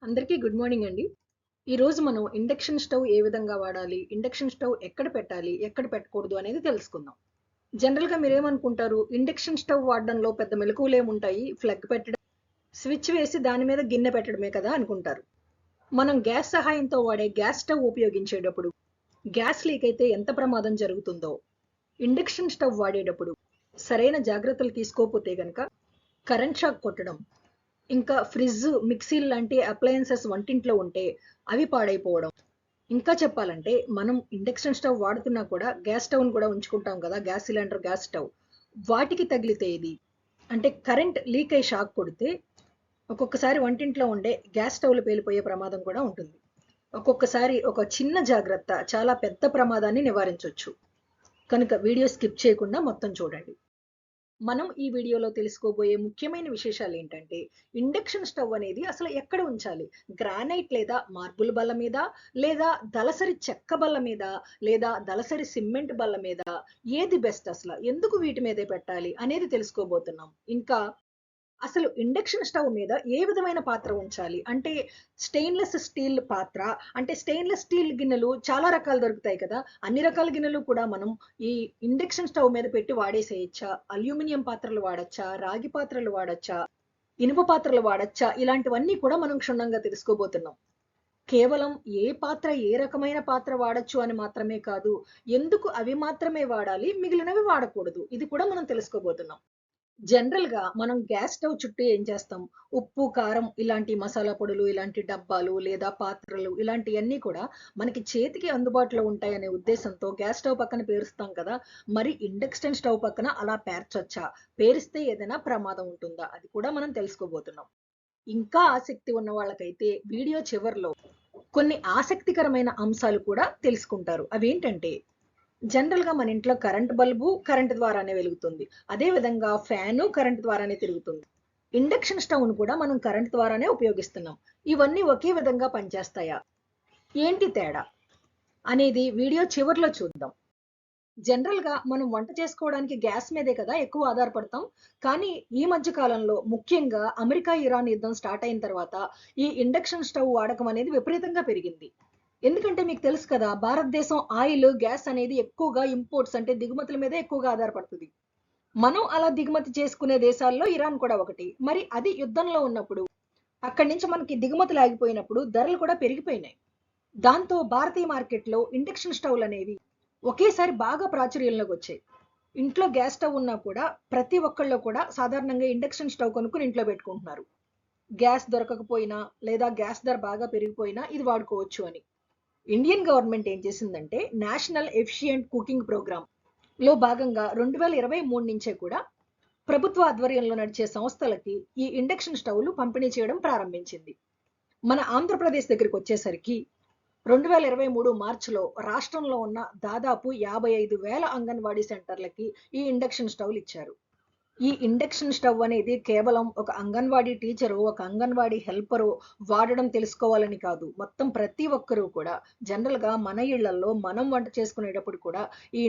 అందరికీ good morning అండి. ఈరోజు మనం ఇండక్షన్ స్టవ్ ఏ విధంగా వాడాలి, ఇండక్షన్ స్టవ్ ఎక్కడ పెట్టాలి, ఎక్కడ పెట్టకూడదు అనేది తెలుసుకుందాం. జనరల్‌గా మీరేమనుకుంటారు? ఇండక్షన్ స్టవ్ వాడడంలో పెద్ద మెళకువలేముంటాయి? ప్లగ్ పెట్టడం, స్విచ్ వేసి దాని మీద గిన్నె పెట్టడమే కదా అనుకుంటారు. మనం గ్యాస్ సహాయంతో వాడే గ్యాస్ స్టవ్ ఉపయోగించేటప్పుడు గ్యాస్ లీక్ అయితే ఎంత ప్రమాదం జరుగుతుందో, ఇండక్షన్ స్టవ్ వాడేటప్పుడు సరైన జాగ్రత్తలు తీసుకోకపోతే గనక కరెంట్ షాక్ కొట్టడం, ఇంకా ఫ్రిడ్జ్, మిక్సీలు లాంటి అప్లయన్సెస్ వంటింట్లో ఉంటే అవి పాడైపోవడం. ఇంకా చెప్పాలంటే మనం ఇండక్షన్ స్టవ్ వాడుతున్నా కూడా గ్యాస్ స్టవ్‌ని కూడా ఉంచుకుంటాం కదా! Gas cylinder, gas stove. వాటికి తగిలితే ఇది అంటే కరెంట్ లీక్ అయ్యి షాక్ కొడితే ఒక్కొక్కసారి వంటింట్లో ఉండే గ్యాస్ స్టవ్‌లు పేలిపోయే ప్రమాదం కూడా ఉంటుంది. ఒక్కొక్కసారి ఒక చిన్న జాగ్రత్త చాలా పెద్ద ప్రమాదాన్ని నివారించొచ్చు. కనుక వీడియో స్కిప్ చేయకుండా మొత్తం చూడండి. మనం ఈ వీడియోలో తెలుసుకోబోయే ముఖ్యమైన విశేషాలేంటంటే, ఇండక్షన్ స్టవ్ అనేది అసలు ఎక్కడ ఉంచాలి? గ్రానైట్ లేదా మార్బుల్ బల్ల మీద, లేదా దళసరి చెక్క బల్ల మీద, లేదా దళసరి సిమెంట్ బల్ల మీద ఏది బెస్ట్ అసల? ఎందుకు వీటి మీదే పెట్టాలి అనేది తెలుసుకోబోతున్నాం. ఇంకా అసలు ఇండక్షన్ స్టవ్ మీద ఏ విధమైన పాత్ర ఉంచాలి? అంటే స్టెయిన్‌లెస్ స్టీల్ పాత్ర, అంటే స్టెయిన్‌లెస్ స్టీల్ గిన్నెలు చాలా రకాలు దొరుకుతాయి కదా! అన్ని రకాల గిన్నెలు కూడా మనం ఈ ఇండక్షన్ స్టవ్ మీద పెట్టి వాడేసేయొచ్చా? అల్యూమినియం పాత్రలు వాడొచ్చా? రాగి పాత్రలు వాడొచ్చా? ఇనుప పాత్రలు వాడొచ్చా? ఇలాంటివన్నీ కూడా మనం క్షుణ్ణంగా తెలుసుకోబోతున్నాం. కేవలం ఏ పాత్ర, ఏ రకమైన పాత్ర వాడొచ్చు అని మాత్రమే కాదు, ఎందుకు అవి మాత్రమే వాడాలి, మిగిలినవి వాడకూడదు. ఇది కూడా మనం తెలుసుకోబోతున్నాం. జనరల్‌గా మనం గ్యాస్ స్టవ్ చుట్టూ ఏం చేస్తాం? ఉప్పు, కారం ఇలాంటి మసాలా పొడులు, ఇలాంటి డబ్బాలు లేదా పాత్రలు ఇలాంటియన్నీ కూడా మనకి చేతికి అందుబాటులో ఉంటాయనే ఉద్దేశంతో గ్యాస్ స్టవ్ పక్కన పేరుస్తాం కదా! మరి ఇండక్షన్ స్టవ్ పక్కన అలా పేర్చొచ్చా? పేరిస్తే ఏదైనా ప్రమాదం ఉంటుందా? అది కూడా మనం తెలుసుకోబోతున్నాం. ఇంకా ఆసక్తి ఉన్న వాళ్ళకైతే వీడియో చివర్లో కొన్ని ఆసక్తికరమైన అంశాలు కూడా తెలుసుకుంటారు. అవేంటంటే జనరల్‌గా మన ఇంట్లో కరెంట్ బల్బు కరెంట్ ద్వారానే వెలుగుతుంది. అదే విధంగా ఫ్యాను కరెంట్ ద్వారానే తిరుగుతుంది. ఇండక్షన్ స్టవ్‌ను కూడా మనం కరెంట్ ద్వారానే ఉపయోగిస్తున్నాం. ఇవన్నీ ఒకే విధంగా పనిచేస్తాయా? ఏంటి తేడా? అనేది వీడియో చివర్లో చూద్దాం. జనరల్‌గా మనం వంట చేసుకోవడానికి గ్యాస్ మీదే కదా ఎక్కువ ఆధారపడతాం. కానీ ఈ మధ్య కాలంలో ముఖ్యంగా అమెరికా, ఇరాన్ యుద్ధం స్టార్ట్ అయిన తర్వాత ఈ ఇండక్షన్ స్టవ్ వాడకం అనేది విపరీతంగా పెరిగింది. ఎందుకంటే మీకు తెలుసు కదా! భారతదేశం ఆయిల్, గ్యాస్ అనేది ఎక్కువగా ఇంపోర్ట్స్ అంటే దిగుమతుల మీదే ఎక్కువగా ఆధారపడుతది. మనం అలా దిగుమతి చేసుకునే దేశాల్లో ఇరాన్ కూడా ఒకటి. మరి అది యుద్ధంలో ఉన్నప్పుడు అక్కడి నుంచి మనకి దిగుమతులు ఆగిపోయినప్పుడు ధరలు కూడా పెరిగిపోయినాయి. దాంతో భారతీయ మార్కెట్‌లో ఇండక్షన్ స్టవ్‌లనేవి ఒకేసారి బాగా ప్రాచుర్యంలోకొచ్చాయి. ఇంట్లో గ్యాస్ స్టవ్ ఉన్నా కూడా ప్రతి ఒక్కళ్ళు కూడా సాధారణంగా ఇండక్షన్ స్టవ్ కొనుక్కొని ఇంట్లో పెట్టుకుంటున్నారు. గ్యాస్ దొరకకపోయినా లేదా గ్యాస్ ధర బాగా పెరిగిపోయినా ఇది వాడుకోవచ్చు అని. ఇండియన్ గవర్నమెంట్ ఏం చేసిందంటే నేషనల్ ఎఫిషియెంట్ కుకింగ్ ప్రోగ్రామ్‌లో భాగంగా 2023 నుంచే కూడా ప్రభుత్వ ఆధ్వర్యంలో నడిచే సంస్థలకి ఈ ఇండక్షన్ స్టవ్‌లు పంపిణీ చేయడం ప్రారంభించింది. మన ఆంధ్రప్రదేశ్ దగ్గరికొచ్చేసరికి 2023 మార్చ్‌లో రాష్ట్రంలో ఉన్న దాదాపు 55,000 అంగన్వాడీ సెంటర్‌లకి ఈ ఇండక్షన్ స్టవ్‌లిచ్చారు. ఈ ఇండక్షన్ స్టవ్ అనేది కేవలం ఒక అంగన్వాడీ టీచరో, ఒక అంగన్వాడీ హెల్పరో వాడడం తెలుసుకోవాలని కాదు. మొత్తం ప్రతి ఒక్కరు కూడా జనరల్‌గా మన ఇళ్లల్లో మనం వంట చేసుకునేటప్పుడు కూడా ఈ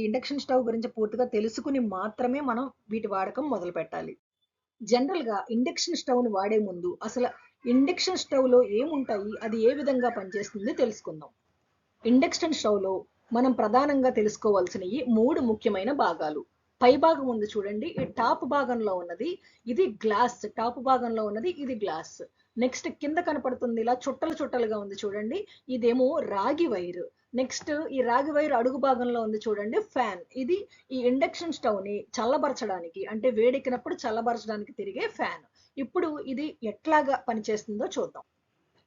ఇండక్షన్ స్టవ్ గురించి పూర్తిగా తెలుసుకొని మాత్రమే మనం వీటి వాడకం మొదలుపెట్టాలి. జనరల్‌గా ఇండక్షన్ స్టవ్‌ని వాడే ముందు అసల ఇండక్షన్ స్టవ్‌లో ఏముంటాయి? అది ఏ విధంగా పనిచేస్తుంది తెలుసుకుందాం. ఇండక్షన్ స్టవ్‌లో మనం ప్రధానంగా తెలుసుకోవాల్సినయి 3 ముఖ్యమైన భాగాలు. పై భాగం ఉంది చూడండి. ఈ టాప్ భాగంలో ఉన్నది ఇది గ్లాస్. టాప్ భాగంలో ఉన్నది ఇది గ్లాస్. నెక్స్ట్ కింద కనపడుతుంది ఇలా చుట్టలు చుట్టలుగా ఉంది చూడండి. ఇదేమో రాగి వైర్. నెక్స్ట్ ఈ రాగి వైర్ అడుగు భాగంలో ఉంది చూడండి ఫ్యాన్. ఇది ఈ ఇండక్షన్ స్టవ్‌ని చల్లబరచడానికి అంటే వేడెక్కినప్పుడు చల్లబరచడానికి తిరిగే ఫ్యాన్. ఇప్పుడు ఇది ఎట్లాగా పనిచేస్తుందో చూద్దాం.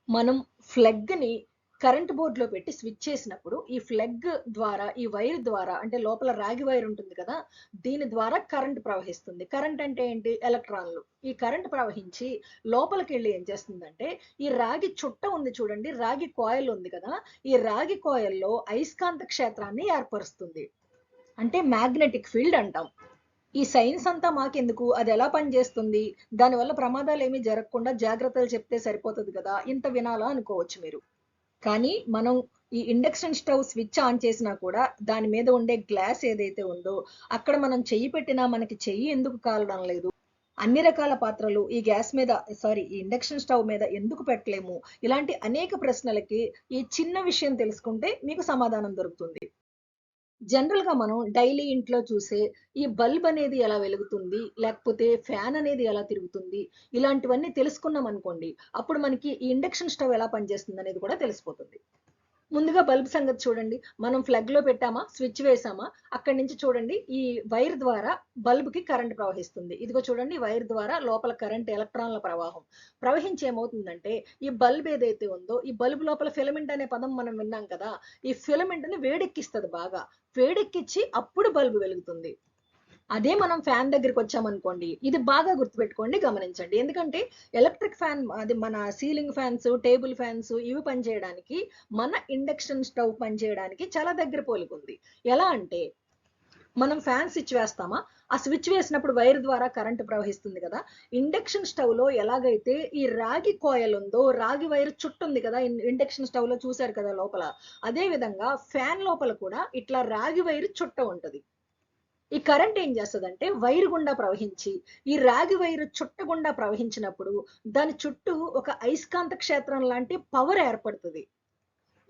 మనం ప్లగ్‌ని కరెంట్ బోర్డ్‌లో పెట్టి స్విచ్ చేసినప్పుడు, ఈ ప్లగ్ ద్వారా, ఈ వైర్ ద్వారా అంటే లోపల రాగి వైర్ ఉంటుంది కదా! దీని ద్వారా కరెంట్ ప్రవహిస్తుంది. కరెంట్ అంటే ఏంటి? ఎలక్ట్రాన్‌లు. ఈ కరెంట్ ప్రవహించి లోపలికెళ్ళి ఏం చేస్తుందంటే, ఈ రాగి చుట్ట ఉంది చూడండి, రాగి కాయిల్ ఉంది కదా! ఈ రాగి కాయిల్‌లో అయస్కాంత క్షేత్రాన్ని ఏర్పరుస్తుంది. అంటే మ్యాగ్నెటిక్ ఫీల్డ్ అంటాం. ఈ సైన్స్ అంతా మాకెందుకు? అదెలా పనిచేస్తుంది? దానివల్ల ప్రమాదాలేమీ జరగకుండా జాగ్రత్తలు చెప్తే సరిపోతది గదా! ఇంత వినాలా అనుకోవచ్చు మీరు. కానీ మనం ఈ ఇండక్షన్ స్టవ్ స్విచ్ ఆన్ చేసినా కూడా దాని మీద ఉండే గ్లాస్ ఏదైతే ఉందో, అక్కడ మనం చెయ్యి పెట్టినా మనకి చెయ్యి ఎందుకు కాలడం లేదు? అన్ని రకాల పాత్రలు ఈ గ్యాస్ మీద ఈ ఇండక్షన్ స్టవ్ మీద ఎందుకు పెట్టలేము? ఇలాంటి అనేక ప్రశ్నలకి ఈ చిన్న విషయం తెలుసుకుంటే మీకు సమాధానం దొరుకుతుంది. జనరల్‌గా మనం డైలీ ఇంట్లో చూసే ఈ బల్బ్ అనేది ఎలా వెలుగుతుంది? లేకపోతే ఫ్యాన్ అనేది ఎలా తిరుగుతుంది? ఇలాంటివన్నీ తెలుసుకున్నామనుకోండి, అప్పుడు మనకి ఈ ఇండక్షన్ స్టవ్ ఎలా పనిచేస్తుందనేది కూడా తెలిసిపోతుంది. ముందుగా బల్బ్ సంగతి చూడండి. మనం ప్లగ్‌లో పెట్టామా, స్విచ్ వేసామా, అక్కడి నుంచి చూడండి ఈ వైర్ ద్వారా బల్బ్‌కి కరెంట్ ప్రవహిస్తుంది. ఇదిగో చూడండి వైర్ ద్వారా లోపల కరెంట్ ఎలక్ట్రాన్ల ప్రవాహం. ప్రవహించి ఏమవుతుందంటే, ఈ బల్బ్ ఏదైతే ఉందో, ఈ బల్బ్ లోపల ఫిలమెంట్ అనే పదం మనం విన్నాం కదా! ఈ ఫిలమెంట్‌ని వేడెక్కిస్తది బాగా. వేడెక్కిచ్చి అప్పుడు బల్బ్ వెలుగుతుంది. అదే మనం ఫ్యాన్ దగ్గరికొచ్చామనుకోండి, ఇది బాగా గుర్తుపెట్టుకోండి, గమనించండి. ఎందుకంటే ఎలక్ట్రిక్ ఫ్యాన్ అది మన సీలింగ్ ఫ్యాన్స్, టేబుల్ ఫ్యాన్స్ ఇవి పనిచేయడానికి, మన ఇండక్షన్ స్టవ్ పనిచేయడానికి చాలా దగ్గర పోలికుంది. ఎలా అంటే, మనం ఫ్యాన్ స్విచ్ వేస్తామా? ఆ స్విచ్ వేసినప్పుడు వైర్ ద్వారా కరెంట్ ప్రవహిస్తుంది కదా! ఇండక్షన్ స్టవ్‌లో ఎలాగైతే ఈ రాగి కాయిల్ ఉందో, రాగి వైర్ చుట్టుంది కదా! ఇండక్షన్ స్టవ్‌లో చూసారు కదా లోపల. అదే విధంగా ఫ్యాన్ లోపల కూడా ఇట్లా రాగి వైర్ చుట్ట ఉంటది. ఈ కరెంట్ ఏం చేస్తదంటే వైర్ గుండా ప్రవహించి, ఈ రాగి వైర్ చుట్ట గుండా ప్రవహించినప్పుడు, దాని చుట్టూ ఒక అయస్కాంత క్షేత్రం లాంటి పవర్ ఏర్పడుతది.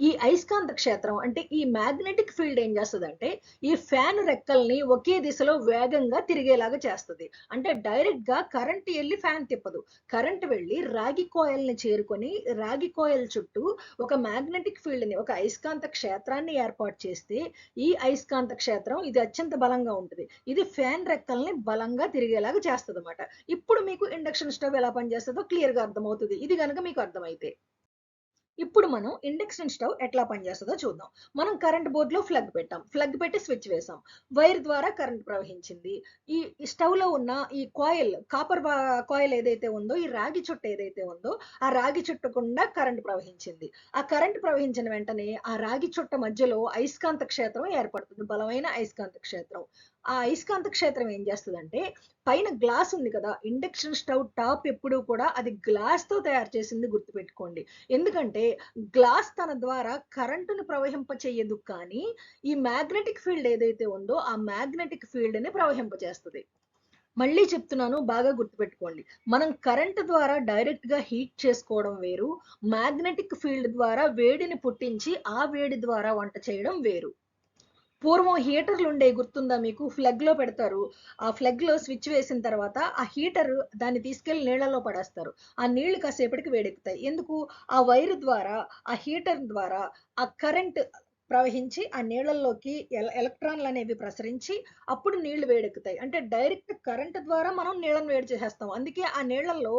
ఈ అయస్కాంత క్షేత్రం అంటే ఈ మ్యాగ్నెటిక్ ఫీల్డ్ ఏం చేస్తదంటే, ఈ ఫ్యాన్ రెక్కల్ని ఒకే దిశలో వేగంగా తిరిగేలాగా చేస్తది. అంటే డైరెక్ట్‌గా కరెంట్ ఎళ్లి ఫ్యాన్ తిప్పదు. కరెంట్ వెళ్లి రాగి కాయిల్‌ని చేరుకొని, రాగి కాయిల్ చుట్టూ ఒక మ్యాగ్నెటిక్ ఫీల్డ్‌ని, ఒక అయస్కాంత క్షేత్రాన్ని ఏర్పాటు చేస్తే, ఈ అయస్కాంత క్షేత్రం ఇది అత్యంత బలంగా ఉంటది. ఇది ఫ్యాన్ రెక్కల్ని బలంగా తిరిగేలాగా చేస్తదన్నమాట. ఇప్పుడు మీకు ఇండక్షన్ స్టవ్ ఎలా పనిచేస్తదో క్లియర్‌గా అర్థమవుతది. ఇది గనక మీకు అర్థమైతే. ఇప్పుడు మనం ఇండక్షన్ స్టవ్ ఎట్లా పనిచేస్తదో చూద్దాం. మనం కరెంట్ బోర్డ్‌లో ప్లగ్ పెట్టాం. ప్లగ్ పెట్టి స్విచ్ వేసాం. వైర్ ద్వారా కరెంట్ ప్రవహించింది. ఈ స్టవ్‌లో ఉన్న ఈ కాయిల్ కాయిల్ ఏదైతే ఉందో, ఈ రాగి చుట్ట ఏదైతే ఉందో, ఆ రాగి చుట్ట గుండా కరెంట్ ప్రవహించింది. ఆ కరెంట్ ప్రవహించిన వెంటనే ఆ రాగి చుట్ట మధ్యలో అయస్కాంత క్షేత్రం ఏర్పడుతుంది. బలమైన అయస్కాంత క్షేత్రం. ఆ అయస్కాంత క్షేత్రం ఏం చేస్తదంటే, పైన గ్లాస్ ఉంది కదా! ఇండక్షన్ స్టవ్ టాప్ ఎప్పుడూ కూడా అది గ్లాస్‌తో తయారు చేసింది గుర్తుపెట్టుకోండి. ఎందుకంటే గ్లాస్ తన ద్వారా కరెంటుని ప్రవహింపచేయదు కానీ, ఈ మ్యాగ్నెటిక్ ఫీల్డ్ ఏదైతే ఉందో, ఆ మ్యాగ్నెటిక్ ఫీల్డ్‌ని ప్రవహింపచేస్తది. మళ్ళీ చెప్తున్నాను బాగా గుర్తుపెట్టుకోండి. మనం కరెంట్ ద్వారా డైరెక్ట్‌గా హీట్ చేసుకోవడం వేరు. మ్యాగ్నెటిక్ ఫీల్డ్ ద్వారా వేడిని పుట్టించి, ఆ వేడి ద్వారా వంట చేయడం వేరు. పూర్వం హీటర్లుండేయి గుర్తుందా మీకు? ప్లగ్‌లో పెడతారు. ఆ ప్లగ్‌లో స్విచ్ వేసిన తర్వాత ఆ హీటరు దాన్ని తీసుకెళ్ళి నీళ్ళలో పడేస్తారు. ఆ నీళ్లు కాసేపటికి వేడెక్కుతాయి. ఎందుకు? ఆ వైర్ ద్వారా, ఆ హీటర్ ద్వారా ఆ కరెంట్ ప్రవహించి ఆ నీళ్ళల్లోకి ఎలక్ట్రాన్‌లనేవి ప్రసరించి అప్పుడు నీళ్లు వేడెక్కుతాయి. అంటే డైరెక్ట్ కరెంట్ ద్వారా మనం నీళ్ళని వేడి చేసేస్తాం. అందుకే ఆ నీళ్ళల్లో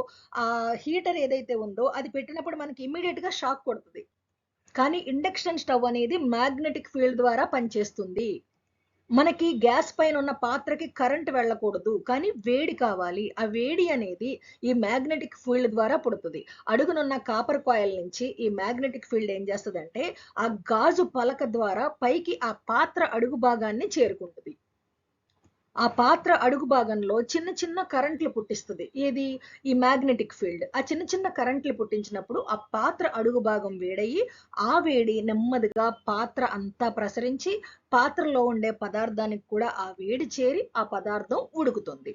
హీటర్ ఏదైతే ఉందో అది పెట్టినప్పుడు మనకి ఇమ్మీడియేట్‌గా షాక్ కొడతది. కానీ ఇండక్షన్ స్టవ్ అనేది మ్యాగ్నెటిక్ ఫీల్డ్ ద్వారా పనిచేస్తుంది. మనకి గ్యాస్ పైన ఉన్న పాత్రకి కరెంట్ వెళ్ళకూడదు. కానీ వేడి కావాలి. ఆ వేడి అనేది ఈ మ్యాగ్నెటిక్ ఫీల్డ్ ద్వారా పుడుతది. అడుగునున్న కాపర్ కాయిల్ నుంచి ఈ మ్యాగ్నెటిక్ ఫీల్డ్ ఏం చేస్తదంటే, ఆ గాజు పలక ద్వారా పైకి ఆ పాత్ర అడుగు భాగాన్ని చేరుకుంటది. ఆ పాత్ర అడుగు భాగంలో చిన్న చిన్న కరెంట్లు పుట్టిస్తది. ఏది? ఈ మ్యాగ్నెటిక్ ఫీల్డ్. ఆ చిన్న చిన్న కరెంట్లు పుట్టించినప్పుడు ఆ పాత్ర అడుగు భాగం వేడయ్యి, ఆ వేడి నెమ్మదిగా పాత్ర అంతా ప్రసరించి, పాత్రలో ఉండే పదార్థానికి కూడా ఆ వేడి చేరి ఆ పదార్థం ఉడుకుతుంది.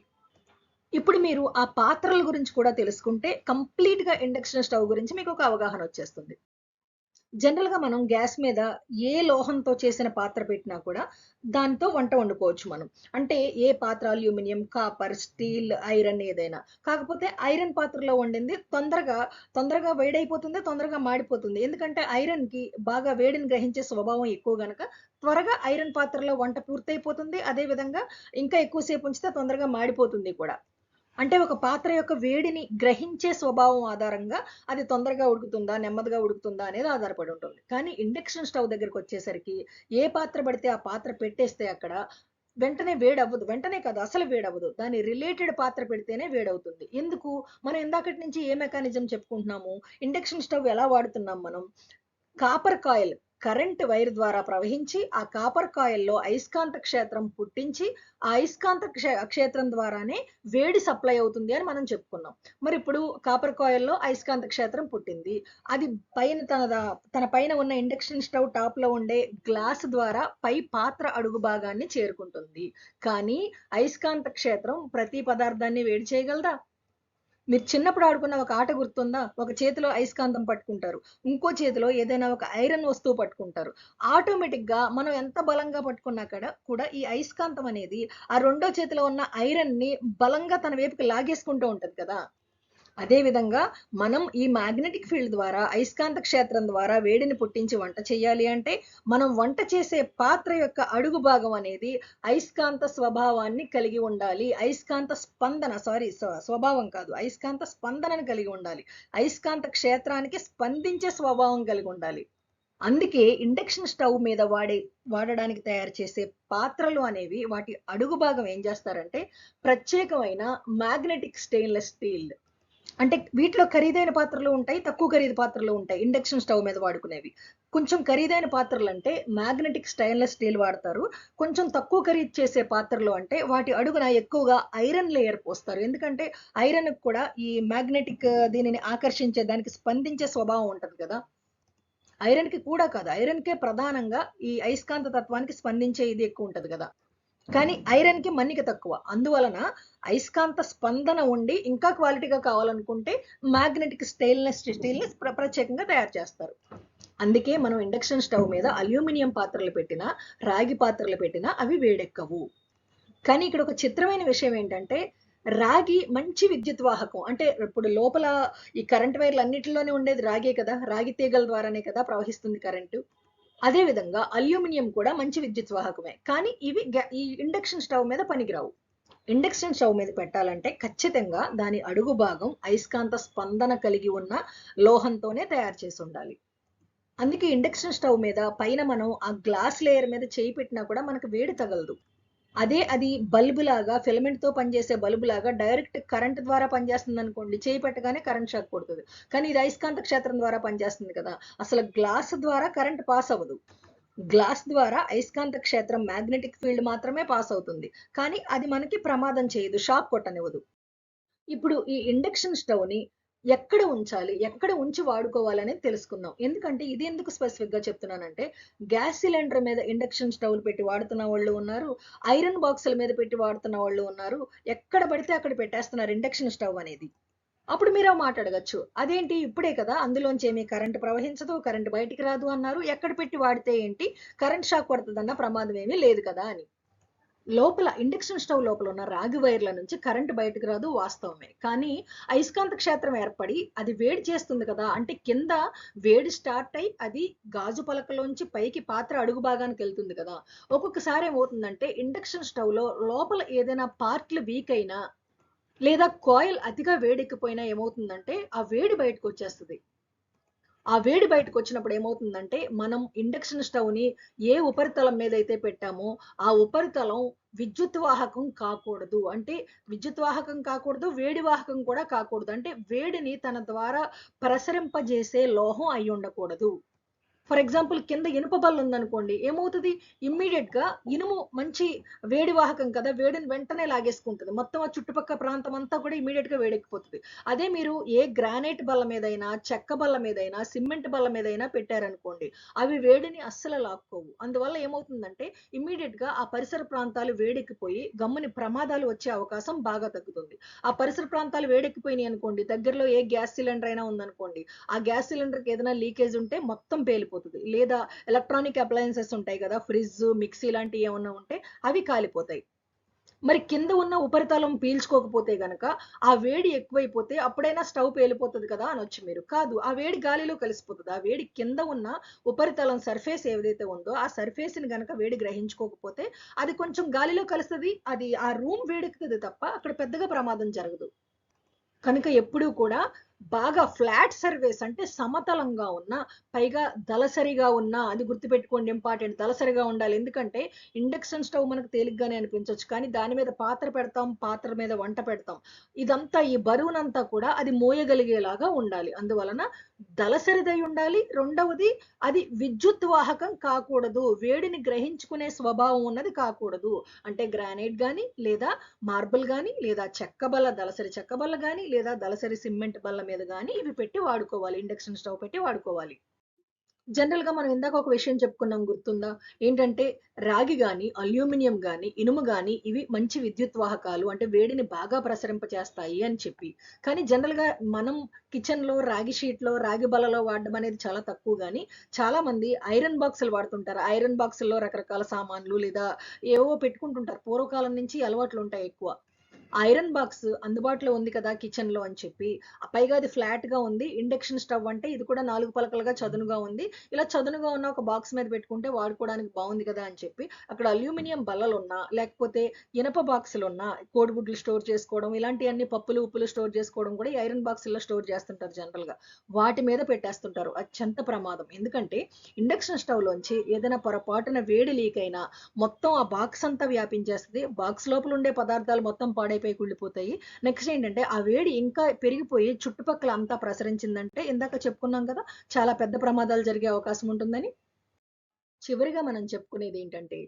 ఇప్పుడు మీరు ఆ పాత్రల గురించి కూడా తెలుసుకుంటే కంప్లీట్‌గా ఇండక్షన్ స్టవ్ గురించి మీకొక అవగాహన వచ్చేస్తుంది. జనరల్‌గా మనం గ్యాస్ మీద ఏ లోహంతో చేసిన పాత్ర పెట్టినా కూడా దాంతో వంట వండుకోవచ్చు మనం. అంటే ఏ పాత్ర అల్యూమినియం, కాపర్, స్టీల్, ఐరన్ ఏదైనా. కాకపోతే ఐరన్ పాత్రలో వండింది తొందరగా వేడైపోతుంది, తొందరగా మాడిపోతుంది. ఎందుకంటే ఐరన్‌కి బాగా వేడిని గ్రహించే స్వభావం ఎక్కువ గనక త్వరగా ఐరన్ పాత్రలో వంట పూర్తయిపోతుంది. అదే విధంగా ఇంకా ఎక్కువ సేపు ఉంచితే తొందరగా మాడిపోతుంది కూడా. అంటే ఒక పాత్ర యొక్క వేడిని గ్రహించే స్వభావం ఆధారంగా అది తొందరగా ఉడుకుతుందా, నెమ్మదిగా ఉడుకుతుందా అనేది ఆధారపడి ఉంటుంది. కానీ ఇండక్షన్ స్టవ్ దగ్గరకొచ్చేసరికి ఏ పాత్ర పడితే ఆ పాత్ర పెట్టేస్తే అక్కడ వెంటనే వేడవ్వదు. వెంటనే కాదు అసలు వేడవ్వదు. దాని రిలేటెడ్ పాత్ర పెడితేనే వేడవుతుంది. ఎందుకు? మనం ఇందాకటి నుంచి ఏ మెకానిజం చెప్పుకుంటున్నాము? ఇండక్షన్ స్టవ్ ఎలా వాడుతున్నాం మనం? Copper coil. కరెంట్ వైర్ ద్వారా ప్రవహించి ఆ కాపర్ కాయిల్లో అయస్కాంత క్షేత్రం పుట్టించి ఆ అయస్కాంత క్షేత్రం ద్వారానే వేడి సప్లై అవుతుంది అని మనం చెప్పుకున్నాం. మరి ఇప్పుడు కాపర్ కాయిల్లో అయస్కాంత క్షేత్రం పుట్టింది. అది పైన తన పైన ఉన్న ఇండక్షన్ స్టవ్ టాప్ లో ఉండే గ్లాస్ ద్వారా పై పాత్ర అడుగు భాగాన్ని చేరుకుంటుంది. కానీ అయస్కాంత క్షేత్రం ప్రతి పదార్థాన్ని వేడి చేయగలదా? మీరు చిన్నప్పుడు ఆడుకున్న ఒక ఆట గుర్తుందా? ఒక చేతిలో అయస్కాంతం పట్టుకుంటారు. ఇంకో చేతిలో ఏదైనా ఒక ఐరన్ వస్తువు పట్టుకుంటారు. ఆటోమేటిక్‌గా మనం ఎంత బలంగా పట్టుకున్నా కూడా ఈ అయస్కాంతం అనేది ఆ రెండో చేతిలో ఉన్న ఐరన్‌ని బలంగా తన వైపుకి లాగేసుకుంటూ ఉంటది కదా! అదే విధంగా మనం ఈ మ్యాగ్నెటిక్ ఫీల్డ్ ద్వారా అయస్కాంత క్షేత్రం ద్వారా వేడిని పుట్టించి వంట చేయాలి అంటే మనం వంట చేసే పాత్ర యొక్క అడుగు భాగం అనేది అయస్కాంత స్వభావాన్ని కలిగి ఉండాలి. అయస్కాంత స్పందన స్వభావం కాదు, అయస్కాంత స్పందనను కలిగి ఉండాలి. అయస్కాంత క్షేత్రానికి స్పందించే స్వభావం కలిగి ఉండాలి. అందుకే ఇండక్షన్ స్టవ్ మీద వాడడానికి తయారు చేసే పాత్రలు అనేవి వాటి అడుగు భాగం ఏం చేస్తారంటే ప్రత్యేకమైన మ్యాగ్నెటిక్ స్టెయిన్లెస్ స్టీల్, అంటే వీటిలో ఖరీదైన పాత్రలు ఉంటాయి, తక్కువ ఖరీదు పాత్రలు ఉంటాయి. ఇండక్షన్ స్టవ్ మీద వాడుకునేవి. కొంచెం ఖరీదైన పాత్రలు అంటే మ్యాగ్నెటిక్ స్టెయిన్లెస్ స్టీల్ వాడతారు. కొంచెం తక్కువ ఖరీదు చేసే పాత్రలు అంటే వాటి అడుగున ఎక్కువగా ఐరన్ లేయర్ పోస్తారు. ఎందుకంటే ఐరన్‌కి కూడా ఈ మ్యాగ్నెటిక్ దీనిని ఆకర్షించే దానికి స్పందించే స్వభావం ఉంటది కదా! ఐరన్‌కి కూడా కాదు, ఐరన్‌కే ప్రధానంగా ఈ అయస్కాంత తత్వానికి స్పందించే ఇది ఎక్కువ ఉంటది కదా! కానీ ఐరన్‌కి మన్నిక తక్కువ. అందువలన అయస్కాంత స్పందన ఉండి ఇంకా క్వాలిటీగా కావాలనుకుంటే మ్యాగ్నెటిక్ స్టీల్‌ని ప్రత్యేకంగా తయారు చేస్తారు. అందుకే మనం ఇండక్షన్ స్టవ్ మీద అల్యూమినియం పాత్రలు పెట్టినా, రాగి పాత్రలు పెట్టినా అవి వేడెక్కవు. కానీ ఇక్కడ ఒక చిత్రమైన విషయం ఏంటంటే రాగి మంచి విద్యుత్ వాహకం. అంటే ఇప్పుడు లోపల ఈ కరెంట్ వైర్లు అన్నిటిలోనే ఉండేది రాగే కదా! రాగి తీగల ద్వారానే కదా ప్రవహిస్తుంది కరెంటు. అదే విధంగా అల్యూమినియం కూడా మంచి విద్యుత్ వాహకమే. కానీ ఇవి ఈ ఇండక్షన్ స్టవ్ మీద పనికిరావు. ఇండక్షన్ స్టవ్ మీద పెట్టాలంటే ఖచ్చితంగా దాని అడుగు భాగం అయస్కాంత స్పందన కలిగి ఉన్న లోహంతోనే తయారు చేసి ఉండాలి. అందుకే ఇండక్షన్ స్టవ్ మీద పైన మనం ఆ గ్లాస్ లేయర్ మీద చేయి పెట్టినా కూడా మనకు వేడి తగలదు. అదే అది బల్బ్ లాగా ఫిలమెంట్‌తో పనిచేసే బల్బ్ లాగా డైరెక్ట్ కరెంట్ ద్వారా పనిచేస్తుందనుకోండి, చేయి పెట్టగానే కరెంట్ షాక్ కొడుతది. కానీ ఇది అయస్కాంత క్షేత్రం ద్వారా పనిచేస్తుంది కదా! అసలు గ్లాస్ ద్వారా కరెంట్ పాస్ అవ్వదు. గ్లాస్ ద్వారా అయస్కాంత క్షేత్రం మ్యాగ్నెటిక్ ఫీల్డ్ మాత్రమే పాస్ అవుతుంది. కానీ అది మనకి ప్రమాదం చేయదు, షాక్ కొట్టనివ్వదు. ఇప్పుడు ఈ ఇండక్షన్ స్టవ్‌ని ఎక్కడ ఉంచాలి? ఎక్కడ ఉంచి వాడుకోవాలనేది తెలుసుకుందాం. ఎందుకంటే ఇది ఎందుకు స్పెసిఫిక్‌గా చెప్తున్నానంటే, గ్యాస్ సిలిండర్ మీద ఇండక్షన్ స్టవ్‌లు పెట్టి వాడుతున్న వాళ్ళు ఉన్నారు. ఐరన్ బాక్సుల మీద పెట్టి వాడుతున్న వాళ్ళు ఉన్నారు. ఎక్కడ పడితే అక్కడ పెట్టేస్తున్నారు ఇండక్షన్ స్టవ్ అనేది. అప్పుడు మీరు ఓ మాట అడగొచ్చు. అదేంటి ఇప్పుడే కదా! అందులోంచి ఏమి కరెంట్ ప్రవహించదు, కరెంట్ బయటికి రాదు అన్నారు. ఎక్కడ పెట్టి వాడితే ఏంటి? కరెంట్ షాక్ కొడతదన్న ప్రమాదం ఏమీ లేదు కదా అని. లోపల ఇండక్షన్ స్టవ్ లోపల ఉన్న రాగి వైర్ల నుంచి కరెంట్ బయటకు రాదు, వాస్తవమే. కానీ అయస్కాంత క్షేత్రం ఏర్పడి అది వేడి చేస్తుంది కదా! అంటే కింద వేడి స్టార్ట్ అయ్యి అది గాజు పలకలోంచి పైకి పాత్ర అడుగు భాగానికి వెళ్తుంది కదా! ఒక్కొక్కసారి ఏమవుతుందంటే ఇండక్షన్ స్టవ్‌లో లోపల ఏదైనా పార్ట్‌లు వీక్ అయినా లేదా కాయిల్ అతిగా వేడెక్కిపోయినా ఏమవుతుందంటే ఆ వేడి బయటకొచ్చేస్తది. ఆ వేడి బయటకొచ్చినప్పుడు ఏమవుతుందంటే, మనం ఇండక్షన్ స్టవ్‌ని ఏ ఉపరితలం మీదైతే పెట్టామో, ఆ ఉపరితలం విద్యుత్ వాహకం కాకూడదు. అంటే విద్యుత్ వాహకం కాకూడదు, వేడి వాహకం కూడా కాకూడదు. అంటే వేడిని తన ద్వారా ప్రసరింపజేసే లోహం అయ్యుండకూడదు. ఫర్ ఎగ్జాంపుల్ కింద ఇనుప బల్ల ఉందనుకోండి. ఏమవుతది? ఇమ్మీడియేట్‌గా ఇనుము మంచి వేడి వాహకం కదా! వేడిని వెంటనే లాగేసుకుంటది. మొత్తం ఆ చుట్టుపక్క ప్రాంతం అంతా కూడా ఇమ్మీడియేట్‌గా వేడెక్కిపోతది. అదే మీరు ఏ గ్రానైట్ బల్ల మీదైనా, చెక్క బల్ల మీదైనా, సిమెంట్ బల్ల మీదైనా పెట్టారనుకోండి. అవి వేడిని అస్సలు లాక్కోవు. అందువల్ల ఏమవుతుందంటే ఇమ్మీడియేట్‌గా ఆ పరిసర ప్రాంతాలు వేడెక్కిపోయి గమ్ముని ప్రమాదాలు వచ్చే అవకాశం బాగా తగ్గుతుంది. ఆ పరిసర ప్రాంతాలు వేడెక్కిపోయినాయి అనుకోండి, దగ్గరలో ఏ గ్యాస్ సిలిండర్ అయినా ఉందనుకోండి. ఆ గ్యాస్ సిలిండర్‌కి ఏదైనా లీకేజ్ ఉంటే మొత్తం పేలిపోతది. లేదా ఎలక్ట్రానిక్ అప్లయెన్సెస్ ఉంటాయి కదా! ఫ్రిడ్జ్, మిక్సీ ఇలాంటివి ఏమన్నా ఉంటే అవి కాలిపోతాయి. మరి కింద ఉన్న ఉపరితలం పీల్చుకోకపోతే గనక ఆ వేడి ఎక్కువైపోతే అప్పుడైనా స్టవ్ పేలిపోతది కదా అనొచ్చు మీరు. కాదు, ఆ వేడి గాలిలో కలిసిపోతది. ఆ వేడి కింద ఉన్న ఉపరితలం సర్ఫేస్ ఏదైతే ఉందో ఆ సర్ఫేస్‌ని గనక వేడి గ్రహించుకోకపోతే అది కొంచెం గాలిలో కలుస్తది. అది ఆ రూమ్ వేడెక్కుతది తప్ప అక్కడ పెద్దగా ప్రమాదం జరగదు. కనుక ఎప్పుడూ కూడా బాగా ఫ్లాట్ సర్ఫేస్ అంటే సమతలంగా ఉన్న, పైగా దళసరిగా ఉన్న, అది గుర్తుపెట్టుకోండి ఇంపార్టెంట్, దళసరిగా ఉండాలి. ఎందుకంటే ఇండక్షన్ స్టవ్ మనకు తేలిగ్గానే అనిపించొచ్చు. కానీ దాని మీద పాత్ర పెడతాం, పాత్ర మీద వంట పెడతాం. ఇదంతా ఈ బరువునంతా కూడా అది మోయగలిగేలాగా ఉండాలి. అందువలన దళసరిదై ఉండాలి. రెండవది అది విద్యుత్ వాహకం కాకూడదు. వేడిని గ్రహించుకునే స్వభావం ఉన్నది కాకూడదు. అంటే గ్రానైట్ గాని, లేదా మార్బుల్ గాని, లేదా చెక్క బల్ల, దళసరి చెక్క బల్ల గాని, లేదా దళసరి సిమెంట్ బల్ల మీద గాని ఇవి పెట్టి వాడుకోవాలి. ఇండక్షన్ స్టవ్ పెట్టి వాడుకోవాలి. జనరల్‌గా మనం ఇందాక ఒక విషయం చెప్పుకున్నాం గుర్తుందా? ఏంటంటే రాగి గాని, అల్యూమినియం గాని, ఇనుము గాని ఇవి మంచి విద్యుత్ వాహకాలు. అంటే వేడిని బాగా ప్రసరింపచేస్తాయి అని చెప్పి. కానీ జనరల్‌గా మనం కిచెన్‌లో రాగి షీట్‌లో, రాగి బల్లలో వాడడం అనేది చాలా తక్కువ గాని, చాలామంది ఐరన్ బాక్సులు వాడుతుంటారు. ఐరన్ బాక్సుల్లో రకరకాల సామాన్లు లేదా ఏవేవో పెట్టుకుంటుంటారు. పూర్వకాలం నుంచి అలవాట్లుంటాయి ఎక్కువ. ఐరన్ బాక్స్ అందుబాటులో ఉంది కదా కిచెన్‌లో అని చెప్పి, పైగా అది ఫ్లాట్‌గా ఉంది. ఇండక్షన్ స్టవ్ అంటే ఇది కూడా 4 పలకలుగా చదునుగా ఉంది. ఇలా చదునుగా ఉన్న ఒక బాక్స్ మీద పెట్టుకుంటే వాడుకోవడానికి బావుంది కదా అని చెప్పి, అక్కడ అల్యూమినియం బల్లలున్నా, లేకపోతే ఇనప బాక్సులున్నా, కోడిగుడ్లు స్టోర్ చేసుకోవడం, ఇలాంటియన్నీ పప్పులు, ఉప్పులు స్టోర్ చేసుకోవడం కూడా ఈ ఐరన్ బాక్సుల్లో స్టోర్ చేస్తుంటారు జనరల్‌గా. వాటి మీద పెట్టేస్తుంటారు. అత్యంత ప్రమాదం. ఎందుకంటే ఇండక్షన్ స్టవ్‌లోంచి ఏదైనా పొరపాటున వేడి లీక్ అయినా మొత్తం ఆ బాక్స్ అంతా వ్యాపించేస్తది. బాక్స్ లోపల ఉండే పదార్థాలు మొత్తం పాడైపోయి కుళ్ళిపోతాయి. నెక్స్ట్ ఏంటంటే ఆ వేడి ఇంకా పెరిగిపోయి చుట్టుపక్కల అంతా ప్రసరించిందంటే ఇందాక చెప్పుకున్నాం కదా! చాలా పెద్ద ప్రమాదాలు జరిగే అవకాశం ఉంటుందని. చివరిగా మనం చెప్పుకునేదేంటంటే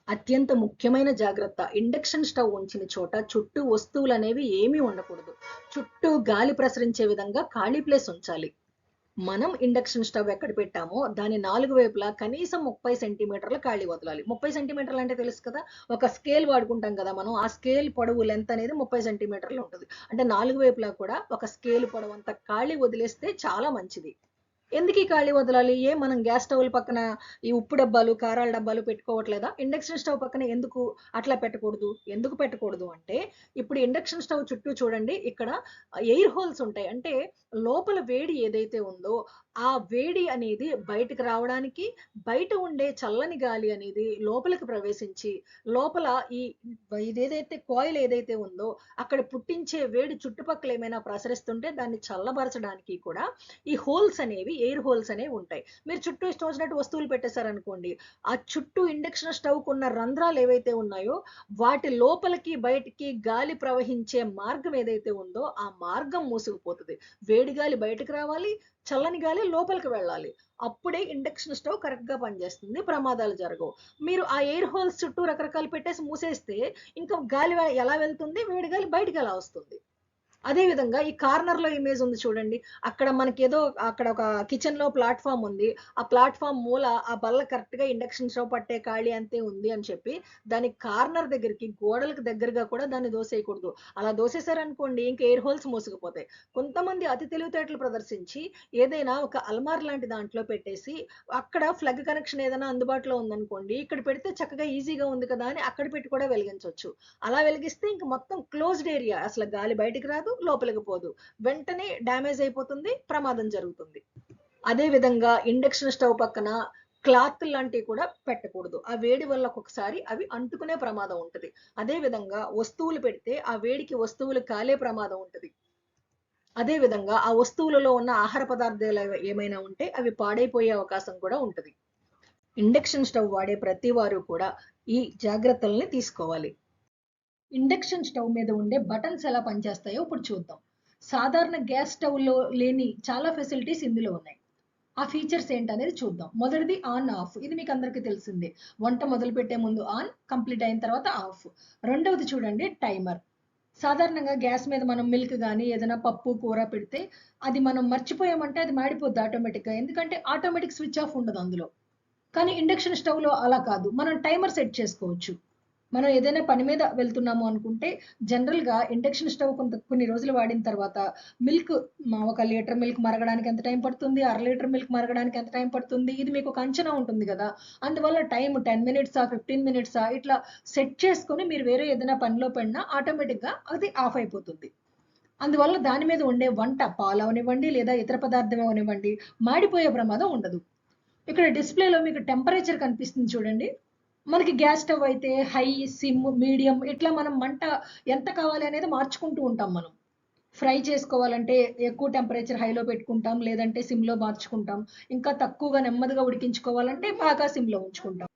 అత్యంత ముఖ్యమైన జాగ్రత్త ఇండక్షన్ స్టవ్ ఉంచిన చోట చుట్టూ వస్తువులనేవి ఏమీ ఉండకూడదు. చుట్టూ గాలి ప్రసరించే విధంగా ఖాళీ ప్లేస్ ఉంచాలి. మనం ఇండక్షన్ స్టవ్ ఎక్కడ పెట్టామో దాని 4 వైపులా కనీసం 30 సెంటీమీటర్ల ఖాళీ వదలాలి. 30 సెంటీమీటర్లు అంటే తెలుసు కదా! ఒక స్కేల్ వాడుకుంటాం కదా మనం. ఆ స్కేల్ పొడవు లెంత్ అనేది 30 సెంటీమీటర్లు ఉంటది. అంటే 4 వైపులా కూడా ఒక స్కేల్ పొడవంత ఖాళీ వదిలేస్తే చాలా మంచిది. ఎందుకీ ఖాళీ వదలాలి? మనం గ్యాస్ స్టవ్‌ల పక్కన ఈ ఉప్పు డబ్బాలు, కారాల డబ్బాలు పెట్టుకోవట్లేదా? ఇండక్షన్ స్టవ్ పక్కన ఎందుకు అట్లా పెట్టకూడదు? ఎందుకు పెట్టకూడదు అంటే, ఇప్పుడు ఇండక్షన్ స్టవ్ చుట్టూ చూడండి ఇక్కడ ఎయిర్ హోల్స్ ఉంటాయి. అంటే లోపల వేడి ఏదైతే ఉందో, ఆ వేడి అనేది బయటకి రావడానికి, బయట ఉండే చల్లని గాలి అనేది లోపలికి ప్రవేశించి, లోపల ఈ ఇదేదైతే కాయిల్ ఏదైతే ఉందో, అక్కడ పుట్టించే వేడి చుట్టుపక్కల ఏమైనా ప్రసరిస్తుంటే దాన్ని చల్లబరచడానికి కూడా ఈ హోల్స్ అనేవి ఎయిర్ హోల్స్ అనేవి ఉంటాయి. మీరు చుట్టూ ఇష్టం వచ్చినట్టు వస్తువులు పెట్టేశారనుకోండి, ఆ చుట్టూ ఇండక్షన్ స్టవ్‌కున్న రంధ్రాలు ఏవైతే ఉన్నాయో, వాటి లోపలికి, బయటికి గాలి ప్రవహించే మార్గం ఏదైతే ఉందో, ఆ మార్గం మూసుకుపోతది. వేడి గాలి బయటకి రావాలి, చల్లని గాలి లోపలికి వెళ్ళాలి. అప్పుడే ఇండక్షన్ స్టవ్ కరెక్ట్‌గా పనిచేస్తుంది. ప్రమాదాలు జరగవు. మీరు ఆ ఎయిర్ హోల్స్ చుట్టూ రకరకాలు పెట్టేసి మూసేస్తే, ఇంకా గాలి ఎలా వెళ్తుంది? వేడి గాలి బయటికెలా వస్తుంది? అదే విధంగా ఈ కార్నర్‌లో ఇమేజ్ ఉంది చూడండి. అక్కడ మనకేదో అక్కడ ఒక కిచెన్‌లో ప్లాట్‌ఫార్మ్ ఉంది. ఆ ప్లాట్‌ఫార్మ్ మూల ఆ బల్ల కరెక్ట్‌గా ఇండక్షన్ స్టవ్ పట్టే ఖాళీ అంతే ఉంది అని చెప్పి, దాని కార్నర్ దగ్గరికి గోడలకు దగ్గరగా కూడా దాన్ని దోసేయకూడదు. అలా దోసేసారనుకోండి ఇంక ఎయిర్ హోల్స్ మూసుకుపోతాయి. కొంతమంది అతి తెలివితేటలు ప్రదర్శించి ఏదైనా ఒక అల్మార్ లాంటి దాంట్లో పెట్టేసి, అక్కడ ప్లగ్ కనెక్షన్ ఏదైనా అందుబాటులో ఉందనుకోండి, ఇక్కడ పెడితే చక్కగా ఈజీగా ఉంది కదా! అని అక్కడ పెట్టి కూడా వెలిగించొచ్చు. అలా వెలిగిస్తే ఇంక మొత్తం క్లోజ్డ్ ఏరియా. అసల గాలి బయటికి రాదు, లోపలికి పోదు. వెంటనే డ్యామేజ్ అయిపోతుంది. ప్రమాదం జరుగుతుంది. అదే విధంగా ఇండక్షన్ స్టవ్ పక్కన క్లాత్ లాంటివి కూడా పెట్టకూడదు. ఆ వేడి వల్ల ఒక్కొక్కసారి అవి అంటుకునే ప్రమాదం ఉంటది. అదే విధంగా వస్తువులు పెడితే ఆ వేడికి వస్తువులు కాలే ప్రమాదం ఉంటది. అదే విధంగా ఆ వస్తువులలో ఉన్న ఆహార పదార్థాలు ఏమైనా ఉంటే అవి పాడైపోయే అవకాశం కూడా ఉంటది. ఇండక్షన్ స్టవ్ వాడే ప్రతి వారు కూడా ఈ జాగ్రత్తల్ని తీసుకోవాలి. ఇండక్షన్ స్టవ్ మీద ఉండే బటన్స్ ఎలా పనిచేస్తాయో ఇప్పుడు చూద్దాం. సాధారణ గ్యాస్ స్టవ్‌లో లేని చాలా ఫెసిలిటీస్ ఇందులో ఉన్నాయి. ఆ ఫీచర్స్ ఏంటనేది చూద్దాం. మొదటిది ఆన్, ఆఫ్. ఇది మీకు అందరికీ తెలిసిందే. వంట మొదలుపెట్టే ముందు ఆన్, కంప్లీట్ అయిన తర్వాత ఆఫ్. రెండవది చూడండి టైమర్. సాధారణంగా గ్యాస్ మీద మనం మిల్క్ గాని, ఏదైనా పప్పు, కూర పెడితే అది మనం మర్చిపోయామంటే అది మాడిపోద్ది ఆటోమేటిక్‌గా. ఎందుకంటే ఆటోమేటిక్ స్విచ్ ఆఫ్ ఉండదు అందులో. కానీ ఇండక్షన్ స్టవ్‌లో అలా కాదు. మనం టైమర్ సెట్ చేసుకోవచ్చు. మనం ఏదైనా పని మీద వెళ్తున్నాము అనుకుంటే జనరల్‌గా ఇండక్షన్ స్టవ్ కొన్ని రోజులు వాడిన తర్వాత మిల్క్ ఒక లీటర్ మిల్క్ మరగడానికి ఎంత టైం పడుతుంది? అర లీటర్ మిల్క్ మరగడానికి ఎంత టైం పడుతుంది? ఇది మీకు ఒక అంచనా ఉంటుంది గదా! అందువల్ల టైమ్ 10 మినిట్సా? 15 మినిట్సా? ఇట్లా సెట్ చేసుకొని మీరు వేరే ఏదైనా పనిలో పడినా ఆటోమేటిక్‌గా అది ఆఫ్ అయిపోతుంది. అందువల్ల దాని మీద ఉండే వంట పాలవనివ్వండి లేదా ఇతర పదార్థం అవనివ్వండి మాడిపోయే ప్రమాదం ఉండదు. ఇక్కడ డిస్‌ప్లేలో మీకు టెంపరేచర్ కనిపిస్తుంది చూడండి. మనకి గ్యాస్ స్టవ్ అయితే హై, సిమ్, మీడియం ఇట్లా మనం మంట ఎంత కావాలి అనేది మార్చుకుంటూ ఉంటాం మనం. ఫ్రై చేసుకోవాలంటే ఎక్కువ టెంపరేచర్ హైలో పెట్టుకుంటాం, లేదంటే సిమ్లో మార్చుకుంటాం. ఇంకా తక్కువగా నెమ్మదిగా ఉడికించుకోవాలంటే బాగా సిమ్లో ఉంచుకుంటాం.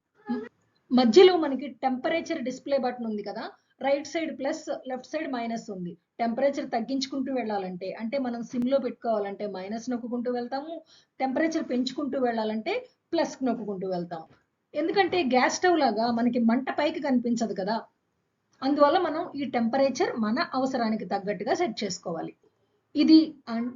మధ్యలో మనకి టెంపరేచర్ డిస్ప్లే బటన్ ఉంది కదా, right side plus left side minus ఉంది. టెంపరేచర్ తగ్గించుకుంటూ వెళ్ళాలంటే అంటే మనం సిమ్లో పెట్టుకోవాలంటే మైనస్ నొక్కుంటూ వెళ్తాము, టెంపరేచర్ పెంచుకుంటూ వెళ్ళాలంటే ప్లస్ నొక్కుంటూ వెళ్తాము. ఎందుకంటే గ్యాస్ స్టవ్ లాగా మనకి మంట పైకి కనిపించదు కదా, అందువల్ల మనం ఈ టెంపరేచర్ మన అవసరానికి తగ్గట్టుగా సెట్ చేసుకోవాలి. ఇది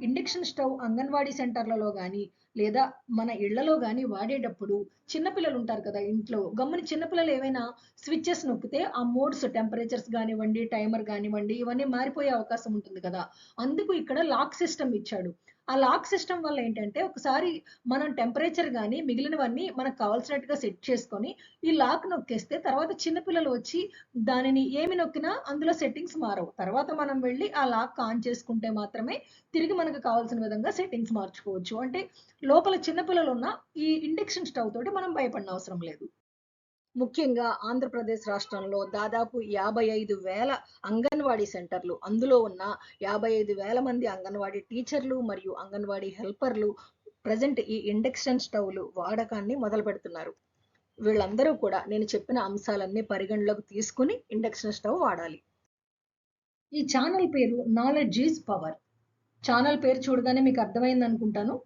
ఇండక్షన్ స్టవ్ అంగన్వాడీ సెంటర్లలో కానీ లేదా మన ఇళ్లలో కానీ వాడేటప్పుడు చిన్నపిల్లలు ఉంటారు కదా ఇంట్లో, గమ్ముని చిన్నపిల్లలు ఏమైనా స్విచ్చెస్ నొక్కితే ఆ మోడ్స్ టెంపరేచర్స్ కానివ్వండి, టైమర్ కానివ్వండి, ఇవన్నీ మారిపోయే అవకాశం ఉంటుంది కదా. అందుకు ఇక్కడ లాక్ సిస్టమ్ ఇచ్చాడు. ఆ లాక్ సిస్టమ్ వల్ల ఏంటంటే ఒకసారి మనం టెంపరేచర్ కానీ మిగిలినవన్నీ మనకు కావాల్సినట్టుగా సెట్ చేసుకొని ఈ లాక్ నొక్కేస్తే తర్వాత చిన్నపిల్లలు వచ్చి దానిని ఏమి నొక్కినా అందులో సెట్టింగ్స్ మారవు. తర్వాత మనం వెళ్ళి ఆ లాక్ ఆన్ చేసుకుంటే మాత్రమే తిరిగి మనకు కావాల్సిన విధంగా సెట్టింగ్స్ మార్చుకోవచ్చు. అంటే లోపల చిన్నపిల్లలు ఉన్న ఈ ఇండక్షన్ స్టవ్ తోటి మనం భయపడిన అవసరం లేదు. ముఖ్యంగా ఆంధ్రప్రదేశ్ రాష్ట్రంలో దాదాపు 55,000 అంగన్వాడీ సెంటర్లు, అందులో ఉన్న 55,000 మంది అంగన్వాడీ టీచర్లు మరియు అంగన్వాడీ హెల్పర్లు ప్రజెంట్ ఈ ఇండక్షన్ స్టవ్లు వాడకాన్ని మొదలు పెడుతున్నారు. వీళ్ళందరూ కూడా నేను చెప్పిన అంశాలన్నీ పరిగణలోకి తీసుకుని ఇండక్షన్ స్టవ్ వాడాలి. ఈ ఛానల్ పేరు నాలెడ్జ్ ఈజ్ పవర్. ఛానల్ పేరు చూడగానే మీకు అర్థమైంది అనుకుంటాను.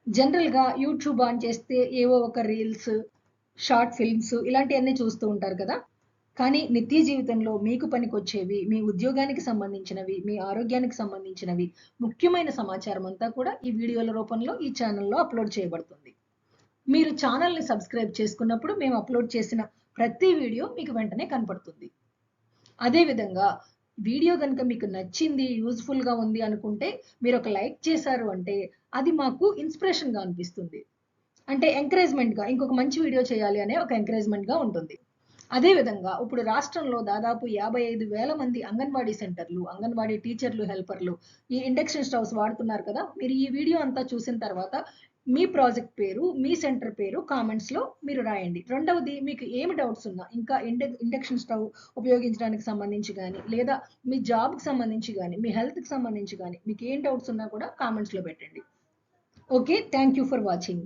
జనరల్గా యూట్యూబ్ ఆన్ చేస్తే ఏవో ఒక రీల్స్, షార్ట్ ఫిల్మ్స్ ఇలాంటివన్నీ చూస్తూ ఉంటారు కదా. కానీ నిత్య జీవితంలో మీకు పనికొచ్చేవి, మీ ఉద్యోగానికి సంబంధించినవి, మీ ఆరోగ్యానికి సంబంధించినవి, ముఖ్యమైన సమాచారం అంతా కూడా ఈ వీడియోల రూపంలో ఈ ఛానల్లో అప్లోడ్ చేయబడుతుంది. మీరు ఛానల్ని సబ్స్క్రైబ్ చేసుకున్నప్పుడు మేము అప్లోడ్ చేసిన ప్రతి వీడియో మీకు వెంటనే కనపడుతుంది. అదేవిధంగా వీడియో కనుక మీకు నచ్చింది, యూజ్ఫుల్గా ఉంది అనుకుంటే మీరు ఒక లైక్ చేశారు అంటే అది మాకు ఇన్స్పిరేషన్గా అనిపిస్తుంది. అంటే ఎంకరేజ్మెంట్గా ఇంకొక మంచి వీడియో చేయాలి అనే ఒక ఎంకరేజ్మెంట్గా ఉంటుంది. అదేవిధంగా ఇప్పుడు రాష్ట్రంలో దాదాపు 55,000 మంది అంగన్వాడీ సెంటర్లు, అంగన్వాడీ టీచర్లు, హెల్పర్లు ఈ ఇండక్షన్ స్టవ్స్ వాడుతున్నారు కదా. మీరు ఈ వీడియో అంతా చూసిన తర్వాత మీ ప్రాజెక్ట్ పేరు, మీ సెంటర్ పేరు కామెంట్స్లో మీరు రాయండి. రెండవది, మీకు ఏమి డౌట్స్ ఉన్నా ఇంకా ఇండక్షన్ స్టవ్ ఉపయోగించడానికి సంబంధించి కానీ లేదా మీ జాబ్కి సంబంధించి కానీ మీ హెల్త్కి సంబంధించి కానీ మీకు ఏం డౌట్స్ ఉన్నా కూడా కామెంట్స్లో పెట్టండి. Okay, thank you for watching.